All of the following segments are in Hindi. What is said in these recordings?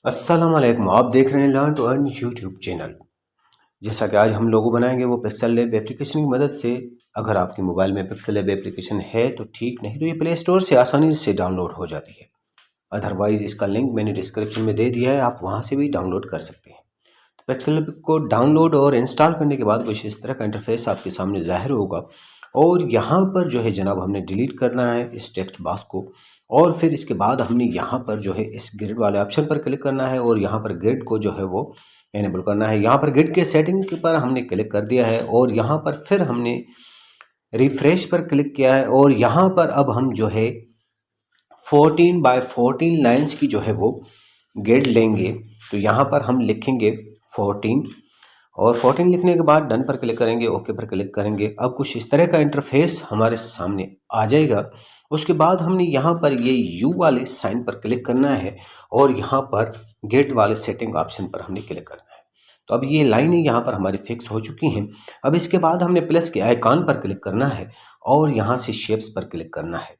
अस्सलाम वालेकुम। आप देख रहे हैं learn to earn YouTube channel. जैसा कि आज हम लोगो बनाएंगे वो पिक्सल लैब एप्लीकेशन की मदद से। अगर आपके मोबाइल में पिक्सल लैब एप्लीकेशन है तो ठीक, नहीं तो ये प्ले स्टोर से आसानी से डाउनलोड हो जाती है। अदरवाइज इसका लिंक मैंने डिस्क्रिप्शन में दे दिया है, आप वहाँ से भी डाउनलोड कर सकते हैं। तो पिक्सल लैब को डाउनलोड और इंस्टॉल करने के बाद कुछ इस तरह का इंटरफेस आपके सामने ज़ाहिर होगा। और यहाँ पर जो है जनाब हमने डिलीट करना है इस टेक्स्ट बॉक्स को। और फिर इसके बाद हमने यहाँ पर जो है इस ग्रिड वाले ऑप्शन पर क्लिक करना है और यहाँ पर ग्रिड को जो है वो एनेबल करना है। यहाँ पर ग्रिड के सेटिंग के पर हमने क्लिक कर दिया है और यहाँ पर फिर हमने रिफ्रेश पर क्लिक किया है और यहाँ पर अब हम जो है 14 बाय 14 लाइन्स की जो है वो ग्रिड लेंगे। तो यहाँ पर हम लिखेंगे 14 और 14 लिखने के बाद डन पर क्लिक करेंगे, ओके पर क्लिक करेंगे। अब कुछ इस तरह का इंटरफेस हमारे सामने आ जाएगा। उसके बाद हमने यहाँ पर ये यू वाले साइन पर क्लिक करना है और यहाँ पर गेट वाले सेटिंग ऑप्शन पर हमने क्लिक करना है। तो अब ये लाइनें यहाँ पर हमारी फिक्स हो चुकी हैं। अब इसके बाद हमने प्लस के आइकॉन पर क्लिक करना है और यहाँ से शेप्स पर क्लिक करना है।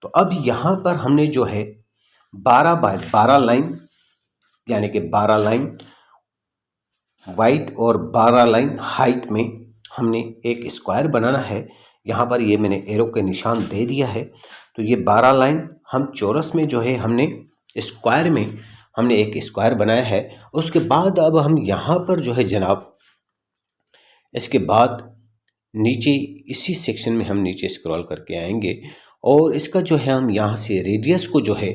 तो अब यहाँ पर हमने जो है 12 बाय 12 लाइन यानी कि 12 लाइन वाइट और 12 लाइन हाइट में हमने एक स्क्वायर बनाना है। यहाँ पर ये मैंने एरो के निशान दे दिया है। तो ये 12 लाइन हम चौरस में जो है हमने स्क्वायर में हमने एक स्क्वायर बनाया है। उसके बाद अब हम यहाँ पर जो है जनाब इसके बाद नीचे इसी सेक्शन में हम नीचे स्क्रॉल करके आएंगे और इसका जो है हम यहाँ से रेडियस को जो है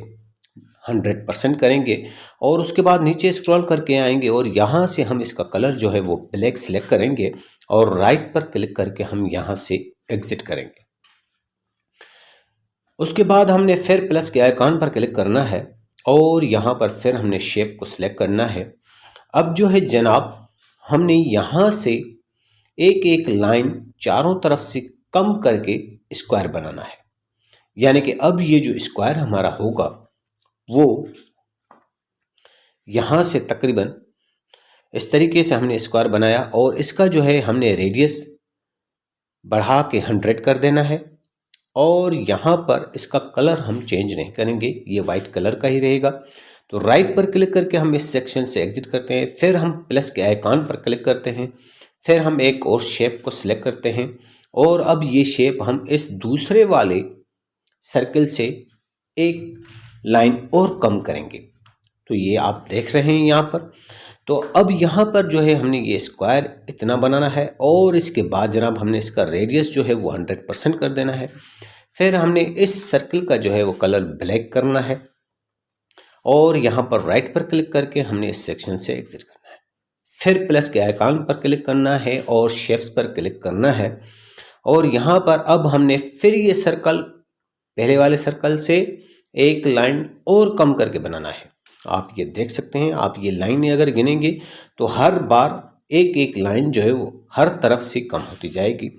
100% करेंगे और उसके बाद नीचे स्क्रॉल करके आएंगे और यहाँ से हम इसका कलर जो है वो ब्लैक सिलेक्ट करेंगे और राइट पर क्लिक करके हम यहाँ से एग्जिट करेंगे। उसके बाद हमने फिर प्लस के आइकॉन पर क्लिक करना है और यहाँ पर फिर हमने शेप को सिलेक्ट करना है। अब जो है जनाब हमने यहाँ से एक एक लाइन चारों तरफ से कम करके स्क्वायर बनाना है। यानी कि अब ये जो स्क्वायर हमारा होगा वो यहाँ से तकरीबन इस तरीके से हमने स्क्वायर बनाया और इसका जो है हमने रेडियस बढ़ा के 100 कर देना है और यहाँ पर इसका कलर हम चेंज नहीं करेंगे, ये वाइट कलर का ही रहेगा। तो राइट पर क्लिक करके हम इस सेक्शन से एग्जिट करते हैं। फिर हम प्लस के आइकॉन पर क्लिक करते हैं। फिर हम एक और शेप को सिलेक्ट करते हैं और अब ये शेप हम इस दूसरे वाले सर्कल से एक लाइन और कम करेंगे। तो ये आप देख रहे हैं यहाँ पर। तो अब यहाँ पर जो है हमने ये स्क्वायर इतना बनाना है और इसके बाद जनाब हमने इसका रेडियस जो है वो 100% कर देना है। फिर हमने इस सर्कल का जो है वो कलर ब्लैक करना है और यहाँ पर राइट पर क्लिक करके हमने इस सेक्शन से एग्जिट करना है। फिर प्लस के आइकॉन पर क्लिक करना है और शेप्स पर क्लिक करना है और यहाँ पर अब हमने फिर ये सर्कल पहले वाले सर्कल से एक लाइन और कम करके बनाना है। आप ये देख सकते हैं, आप ये लाइनें अगर गिनेंगे तो हर बार एक एक लाइन जो है वो हर तरफ से कम होती जाएगी।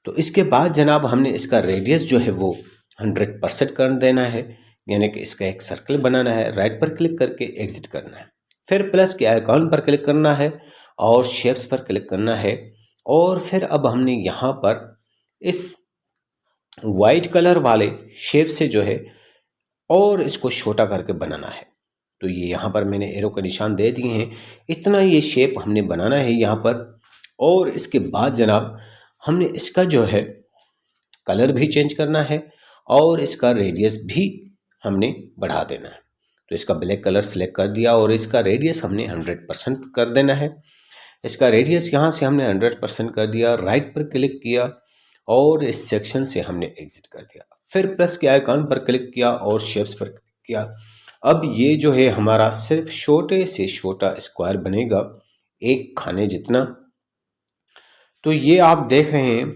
तो इसके बाद जनाब हमने इसका रेडियस जो है वो 100% कर देना है, यानी कि इसका एक सर्कल बनाना है। राइट पर क्लिक करके एग्जिट करना है। फिर प्लस के आइकॉन पर क्लिक करना है और शेप्स पर क्लिक करना है और फिर अब हमने यहाँ पर इस वाइट कलर वाले शेप से जो है और इसको छोटा करके बनाना है। तो ये यहाँ पर मैंने एरो का निशान दे दिए हैं। इतना ये शेप हमने बनाना है यहाँ पर। और इसके बाद जनाब हमने इसका जो है कलर भी चेंज करना है और इसका रेडियस भी हमने बढ़ा देना है। तो इसका ब्लैक कलर सेलेक्ट कर दिया और इसका रेडियस हमने 100% कर देना है। इसका रेडियस यहाँ से हमने 100% कर दिया। राइट पर क्लिक किया और इस सेक्शन से हमने एग्जिट कर दिया। फिर प्लस के आइकॉन पर क्लिक किया और शेप्स पर क्लिक किया। अब ये जो है हमारा सिर्फ छोटे से छोटा स्क्वायर बनेगा, एक खाने जितना। तो ये आप देख रहे हैं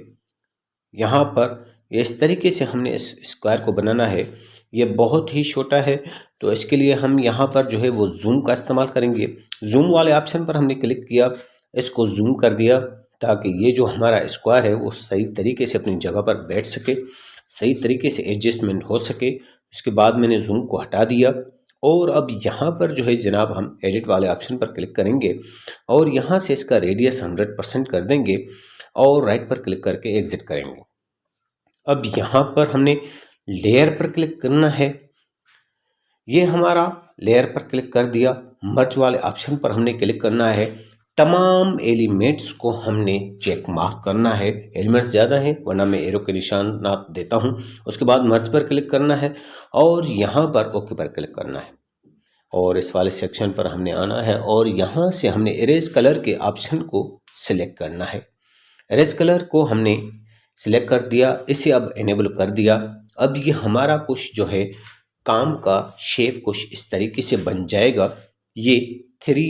यहाँ पर इस तरीके से हमने इस स्क्वायर को बनाना है। ये बहुत ही छोटा है तो इसके लिए हम यहाँ पर जो है वो जूम का इस्तेमाल करेंगे। जूम वाले ऑप्शन पर हमने क्लिक किया, इसको जूम कर दिया ताकि ये जो हमारा स्क्वायर है वो सही तरीके से अपनी जगह पर बैठ सके, सही तरीके से एडजस्टमेंट हो सके। उसके बाद मैंने जूम को हटा दिया और अब यहाँ पर जो है जनाब हम एडिट वाले ऑप्शन पर क्लिक करेंगे और यहाँ से इसका रेडियस 100% कर देंगे और राइट पर क्लिक करके एग्जिट करेंगे। अब यहाँ पर हमने लेयर पर क्लिक करना है। ये हमारा लेयर पर क्लिक कर दिया मर्ज वाले ऑप्शन पर हमने क्लिक करना है। तमाम एलिमेंट्स को हमने चेक मार्क करना है। एलिमेंट्स ज़्यादा हैं वरना मैं एरो के निशानात देता हूं। उसके बाद मर्ज पर क्लिक करना है और यहाँ पर ओके पर क्लिक करना है और इस वाले सेक्शन पर हमने आना है और यहाँ से हमने इरेज कलर के ऑप्शन को सिलेक्ट करना है। इरेज कलर को हमने सिलेक्ट कर दिया, इसे अब इनेबल कर दिया। अब ये हमारा कुछ जो है काम का शेप कुछ इस तरीके से बन जाएगा। ये 3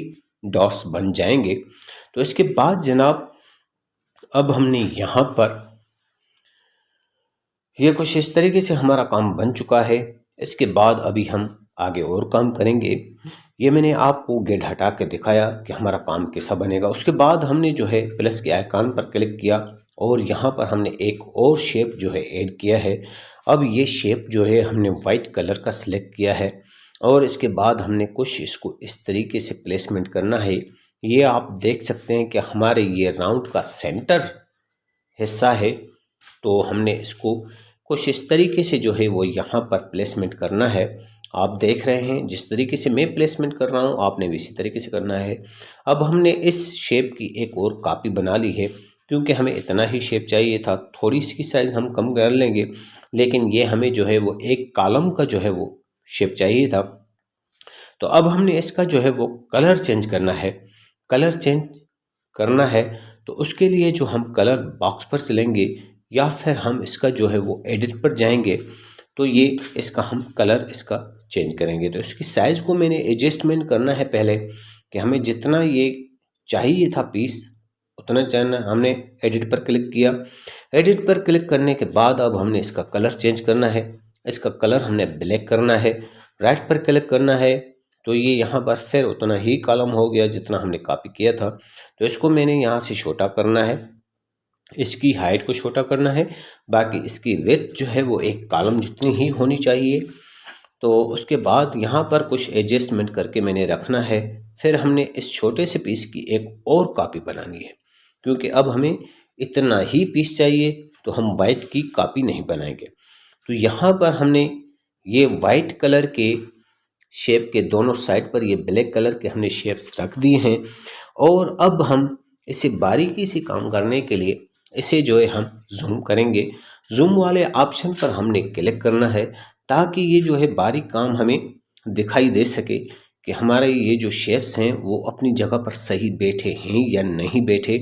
डॉट्स बन जाएंगे। तो इसके बाद जनाब अब हमने यहाँ पर ये कुछ इस तरीके से हमारा काम बन चुका है। इसके बाद अभी हम आगे और काम करेंगे। ये मैंने आपको गेट हटा के दिखाया कि हमारा काम कैसा बनेगा। उसके बाद हमने जो है प्लस के आइकन पर क्लिक किया और यहाँ पर हमने एक और शेप जो है ऐड किया है। अब ये शेप जो है हमने वाइट कलर का सिलेक्ट किया है और इसके बाद हमने कुछ इसको इस तरीके से प्लेसमेंट करना है। ये आप देख सकते हैं कि हमारे ये राउंड का सेंटर हिस्सा है, तो हमने इसको कुछ इस तरीके से जो है वो यहाँ पर प्लेसमेंट करना है। आप देख रहे हैं जिस तरीके से मैं प्लेसमेंट कर रहा हूँ आपने भी इसी तरीके से करना है। अब हमने इस शेप की एक और कॉपी बना ली है क्योंकि हमें इतना ही शेप चाहिए था। थोड़ी इसकी साइज़ हम कम कर लेंगे, लेकिन ये हमें जो है वो एक कॉलम का जो है वो शेप चाहिए था। तो अब हमने इसका जो है वो कलर चेंज करना है। कलर चेंज करना है तो उसके लिए जो हम कलर बॉक्स पर चलेंगे या फिर हम इसका जो है वो एडिट पर जाएंगे तो ये इसका हम कलर इसका चेंज करेंगे। तो इसकी साइज़ को मैंने एडजस्टमेंट करना है पहले कि हमें जितना ये चाहिए था पीस उतना चाहिए। हमने एडिट पर क्लिक किया। एडिट पर क्लिक करने के बाद अब हमने इसका कलर चेंज करना है। इसका कलर हमने ब्लैक करना है। राइट पर क्लिक करना है तो ये यहाँ पर फिर उतना ही कॉलम हो गया जितना हमने कॉपी किया था। तो इसको मैंने यहाँ से छोटा करना है, इसकी हाइट को छोटा करना है, बाकी इसकी विड्थ जो है वो एक कॉलम जितनी ही होनी चाहिए। तो उसके बाद यहाँ पर कुछ एडजस्टमेंट करके मैंने रखना है। फिर हमने इस छोटे से पीस की एक और कॉपी बनानी है क्योंकि अब हमें इतना ही पीस चाहिए, तो हम वाइट की कॉपी नहीं बनाएंगे। तो यहाँ पर हमने ये वाइट कलर के शेप के दोनों साइड पर ये ब्लैक कलर के हमने शेप्स रख दिए हैं और अब हम इसे बारीकी से काम करने के लिए इसे जो है हम जूम करेंगे। जूम वाले ऑप्शन पर हमने क्लिक करना है ताकि ये जो है बारीक काम हमें दिखाई दे सके कि हमारे ये जो शेप्स हैं वो अपनी जगह पर सही बैठे हैं या नहीं बैठे।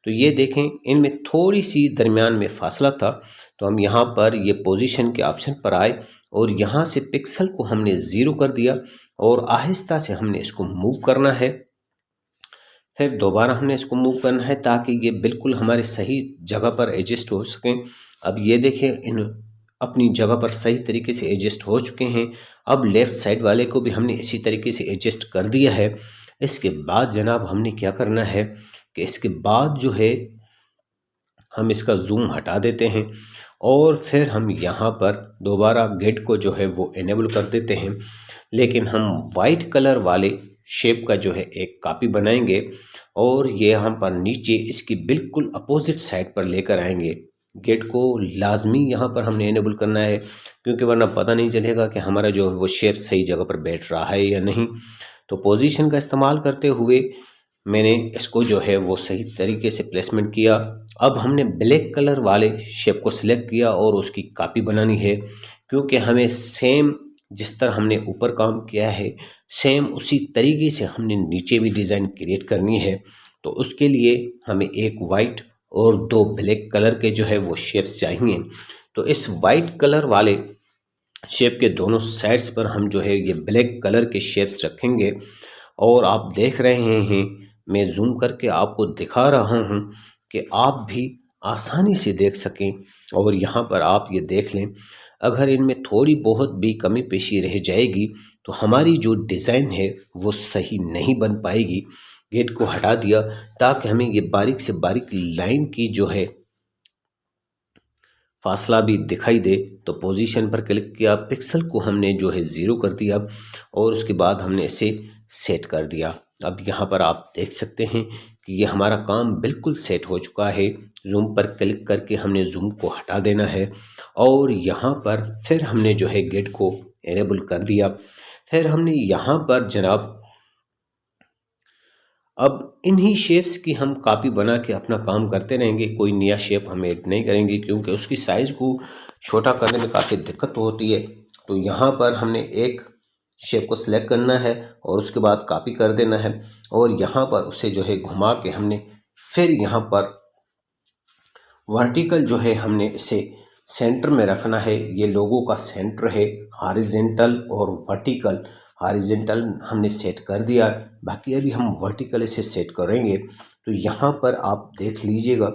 तो ये देखें इनमें थोड़ी सी दरमियान में फासला था, तो हम यहाँ पर ये पोजीशन के ऑप्शन पर आए और यहाँ से पिक्सल को हमने 0 कर दिया और आहिस्ता से हमने इसको मूव करना है। फिर दोबारा हमने इसको मूव करना है ताकि ये बिल्कुल हमारे सही जगह पर एडजस्ट हो सकें। अब ये देखें इन अपनी जगह पर सही तरीके से एडजस्ट हो चुके हैं। अब लेफ़्ट साइड वाले को भी हमने इसी तरीके से एडजस्ट कर दिया है। इसके बाद जनाब हमने क्या करना है कि इसके बाद जो है हम इसका जूम हटा देते हैं और फिर हम यहाँ पर दोबारा गेट को जो है वो इनेबल कर देते हैं, लेकिन हम वाइट कलर वाले शेप का जो है एक कॉपी बनाएंगे और ये यहाँ पर नीचे इसकी बिल्कुल अपोजिट साइड पर लेकर आएंगे। गेट को लाजमी यहाँ पर हमने इनेबल करना है क्योंकि वरना पता नहीं चलेगा कि हमारा जो है वो शेप सही जगह पर बैठ रहा है या नहीं। तो पोजीशन का इस्तेमाल करते हुए मैंने इसको जो है वो सही तरीके से प्लेसमेंट किया। अब हमने ब्लैक कलर वाले शेप को सिलेक्ट किया और उसकी कॉपी बनानी है क्योंकि हमें सेम जिस तरह हमने ऊपर काम किया है सेम उसी तरीके से हमने नीचे भी डिज़ाइन क्रिएट करनी है। तो उसके लिए हमें एक वाइट और 2 ब्लैक कलर के जो है वो शेप्स चाहिए। तो इस वाइट कलर वाले शेप के दोनों साइड्स पर हम जो है ये ब्लैक कलर के शेप्स रखेंगे और आप देख रहे हैं मैं जूम करके आपको दिखा रहा हूँ कि आप भी आसानी से देख सकें। और यहाँ पर आप ये देख लें, अगर इनमें थोड़ी बहुत भी कमी पेशी रह जाएगी तो हमारी जो डिज़ाइन है वो सही नहीं बन पाएगी। गेट को हटा दिया ताकि हमें ये बारीक से बारीक लाइन की जो है फासला भी दिखाई दे। तो पोजीशन पर क्लिक किया, पिक्सल को हमने जो है 0 कर दिया और उसके बाद हमने इसे सेट कर दिया। अब यहाँ पर आप देख सकते हैं कि ये हमारा काम बिल्कुल सेट हो चुका है। जूम पर क्लिक करके हमने जूम को हटा देना है और यहाँ पर फिर हमने जो है गेट को इनेबल कर दिया। फिर हमने यहाँ पर जनाब अब इन्हीं शेप्स की हम कॉपी बना के अपना काम करते रहेंगे, कोई नया शेप हम ऐड नहीं करेंगे क्योंकि उसकी साइज़ को छोटा करने में काफ़ी दिक्कत होती है। तो यहाँ पर हमने एक शेप को सिलेक्ट करना है और उसके बाद कॉपी कर देना है और यहाँ पर उसे जो है घुमा के हमने फिर यहाँ पर वर्टिकल जो है हमने इसे सेंटर में रखना है। ये लोगों का सेंटर है, हॉरिजॉन्टल और वर्टिकल। हॉरिजॉन्टल हमने सेट कर दिया, बाकी अभी हम वर्टिकल इसे सेट करेंगे। तो यहाँ पर आप देख लीजिएगा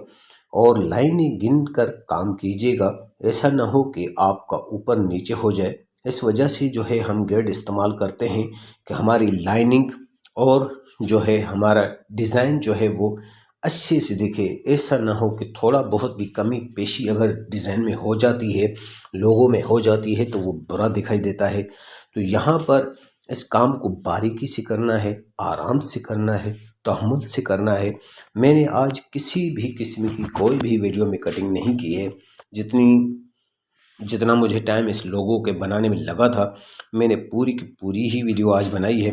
और लाइनें गिन कर काम कीजिएगा, ऐसा ना हो कि आपका ऊपर नीचे हो जाए। इस वजह से जो है हम ग्रेड इस्तेमाल करते हैं कि हमारी लाइनिंग और जो है हमारा डिज़ाइन जो है वो अच्छे से दिखे। ऐसा ना हो कि थोड़ा बहुत भी कमी पेशी अगर डिज़ाइन में हो जाती है, लोगों में हो जाती है, तो वो बुरा दिखाई देता है। तो यहाँ पर इस काम को बारीकी से करना है, आराम से करना है, तहम्मुल से करना है। मैंने आज किसी भी किस्म की कोई भी वीडियो में कटिंग नहीं की है। जितना मुझे टाइम इस लोगों के बनाने में लगा था, मैंने पूरी की पूरी ही वीडियो आज बनाई है।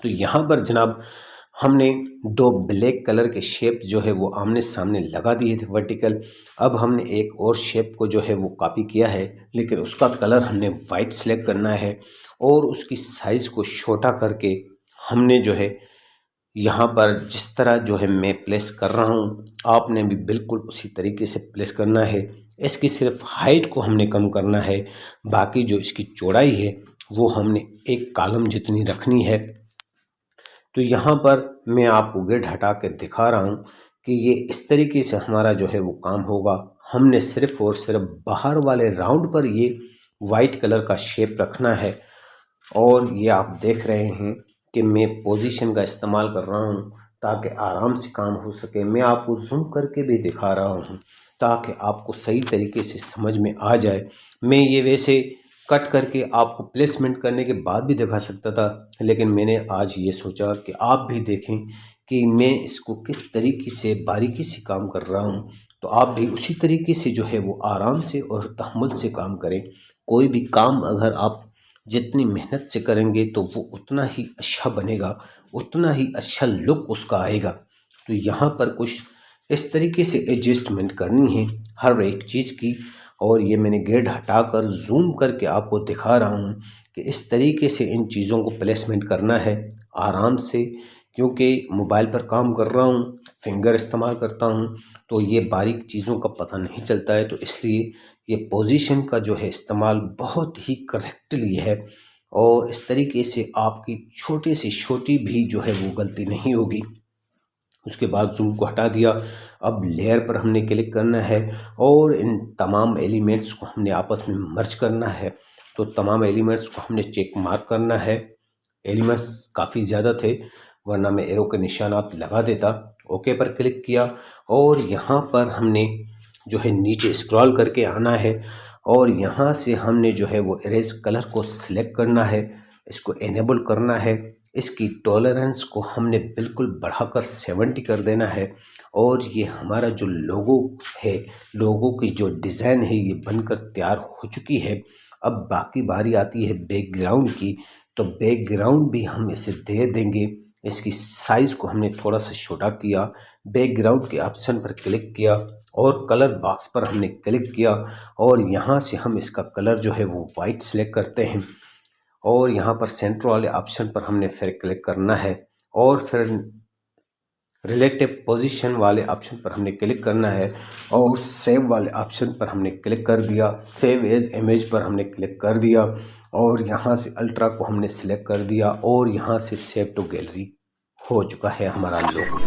तो यहाँ पर जनाब हमने दो ब्लैक कलर के शेप जो है वो आमने सामने लगा दिए थे वर्टिकल। अब हमने एक और शेप को जो है वो कॉपी किया है, लेकिन उसका कलर हमने वाइट सेलेक्ट करना है और उसकी साइज़ को छोटा करके हमने जो है यहाँ पर जिस तरह जो है मैं प्लेस कर रहा हूँ, आपने भी बिल्कुल उसी तरीके से प्लेस करना है। इसकी सिर्फ हाइट को हमने कम करना है, बाकी जो इसकी चौड़ाई है वो हमने एक कॉलम जितनी रखनी है। तो यहाँ पर मैं आपको ग्रिड हटा के दिखा रहा हूँ कि ये इस तरीके से हमारा जो है वो काम होगा। हमने सिर्फ और सिर्फ बाहर वाले राउंड पर ये वाइट कलर का शेप रखना है और ये आप देख रहे हैं कि मैं पोजीशन का इस्तेमाल कर रहा हूँ ताकि आराम से काम हो सके। मैं आपको जूम करके भी दिखा रहा हूँ ताकि आपको सही तरीके से समझ में आ जाए। मैं ये वैसे कट करके आपको प्लेसमेंट करने के बाद भी दिखा सकता था, लेकिन मैंने आज ये सोचा कि आप भी देखें कि मैं इसको किस तरीके से बारीकी से काम कर रहा हूँ, तो आप भी उसी तरीके से जो है वो आराम से और तहम्मुल से काम करें। कोई भी काम अगर आप जितनी मेहनत से करेंगे तो वो उतना ही अच्छा बनेगा, उतना ही अच्छा लुक उसका आएगा। तो यहाँ पर कुछ इस तरीके से एडजस्टमेंट करनी है हर एक चीज़ की, और ये मैंने ग्रिड हटाकर जूम करके आपको दिखा रहा हूँ कि इस तरीके से इन चीज़ों को प्लेसमेंट करना है आराम से। क्योंकि मोबाइल पर काम कर रहा हूँ, फिंगर इस्तेमाल करता हूँ, तो ये बारीक चीज़ों का पता नहीं चलता है, तो इसलिए ये पोजीशन का जो है इस्तेमाल बहुत ही करेक्टली है और इस तरीके से आपकी छोटी से छोटी भी जो है वो गलती नहीं होगी। उसके बाद जूम को हटा दिया। अब लेयर पर हमने क्लिक करना है और इन तमाम एलिमेंट्स को हमने आपस में मर्ज करना है। तो तमाम एलिमेंट्स को हमने चेक मार्क करना है। एलिमेंट्स काफ़ी ज़्यादा थे, वरना मैं एरो के निशानात लगा देता। ओके पर क्लिक किया और यहाँ पर हमने जो है नीचे स्क्रॉल करके आना है और यहाँ से हमने जो है वो इरेज कलर को सिलेक्ट करना है, इसको इनेबल करना है। इसकी टॉलरेंस को हमने बिल्कुल बढ़ाकर 70 कर देना है और ये हमारा जो लोगो है, लोगो की जो डिज़ाइन है ये बनकर तैयार हो चुकी है। अब बाकी बारी आती है बैकग्राउंड की, तो बैकग्राउंड भी हम इसे दे देंगे। इसकी साइज़ को हमने थोड़ा सा छोटा किया, बैकग्राउंड के ऑप्शन पर क्लिक किया और कलर बॉक्स पर हमने क्लिक किया और यहाँ से हम इसका कलर जो है वो वाइट सेलेक्ट करते हैं और यहाँ पर सेंटर वाले ऑप्शन पर हमने फिर क्लिक करना है और फिर रिलेटिव पोजीशन वाले ऑप्शन पर हमने क्लिक करना है और सेव वाले ऑप्शन पर हमने क्लिक कर दिया। सेव एज इमेज पर हमने क्लिक कर दिया और यहाँ से अल्ट्रा को हमने सिलेक्ट कर दिया और यहाँ से सेव टू गैलरी हो चुका है हमारा लोगो।